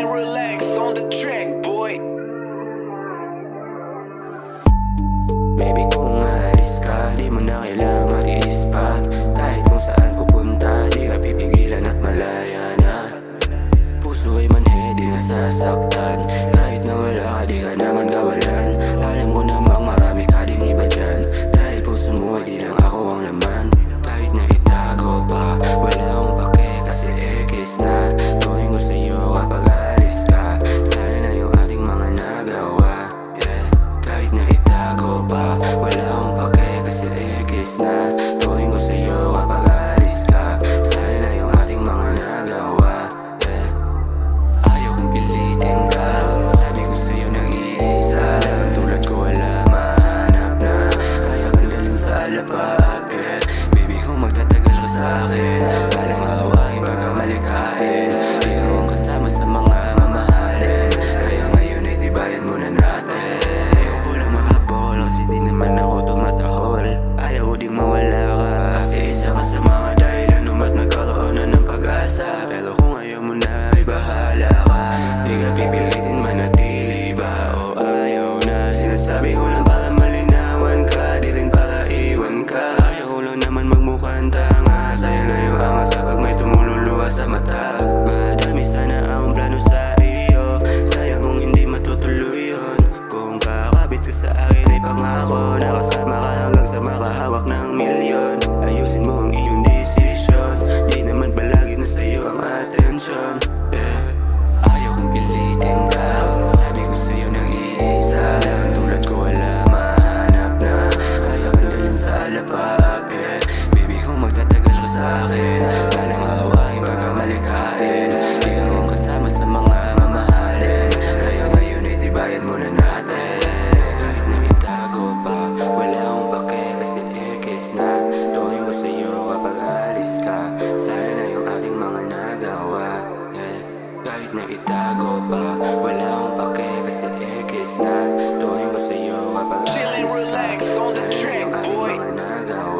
and relax on the track, boy. Baby, kung maalis ka, di mo na kailangang matiis pa. Kahit kung saan pupunta, di ka pipigilan at malaya na. Puso ay manhe, di nasasaktan. Kahit na wala ka, di ka naman kawalan. Alam ko namang marami ka ding iba dyan. Dahil puso mo ay di lang ako ang laman. Kahit na itago pa, wala akong pake kasi ekis na. Turing ko sa'yo kapag alis ka. Sana na yung ating mga nagawa, yeah. Kahit na itago pa, wala akong pake kasi ekis na. Turing ko sa'yo kapag alis ka. Sana na yung ating mga nagawa, yeah. Ayaw kong pilitin ka, sinasabi ko sa'yo nag-iisa lang. Tulad ko wala mahanap na kaya kang dalhin sa alabab, yeah. Baby, kung magtatagal ka sa'kin, balang aawahin baga malikhain. Ikaw ang kasama sa mga mamahalin, kaya ngayon ay dibayan muna natin. Ayaw ko lang mahabol kasi di naman ako tumatahol. Ayaw ko ding mawala ka kasi isa ka sa mga dahilan kung ba't nagkaroon na ng pag-asa. Pero kung ayaw mo na ay bahala ka. Di ka pipilitin manatili ba o ayaw na. Sinasabi ko lang para malinawan ka, di rin para iwan ka. Ayaw ko lang naman magmukhang tanga. Sayang na yung angas kapag may tumululuwa sa mata. Madami sana akong plano sa iyo, sayang kung hindi matutuloy yun. Kung kakabit ka sa akin ay pangako, nakasama ka hanggang sa makahawak ng milyon. Ayusin mo ang iyong desisyon, di naman palagi na sa'yo ang atensyon, yeah. Ayaw kong pilitin ka, sinasabi ko sa'yo nag-iisa lang. Tulad ko wala mahanap na kaya kang dalhin sa alabab, yeah. Baby, kung magtatagal ka sa'kin, balang aawahin baga malikhain. Ikaw ang kasama sa mga mamahalin, kaya ngayon ay dibayan muna natin. Kahit na itago pa, wala akong pake kasi ekis na. Turing ko sa'yo kapag alis ka. Sana na yung ating mga nagawa, yeah. Kahit na itago pa, wala akong pake kasi ekis na. Turing ko sa'yo kapag Chill and alis ka. relax on the Sana na track, yung ating boy. mga nagawa.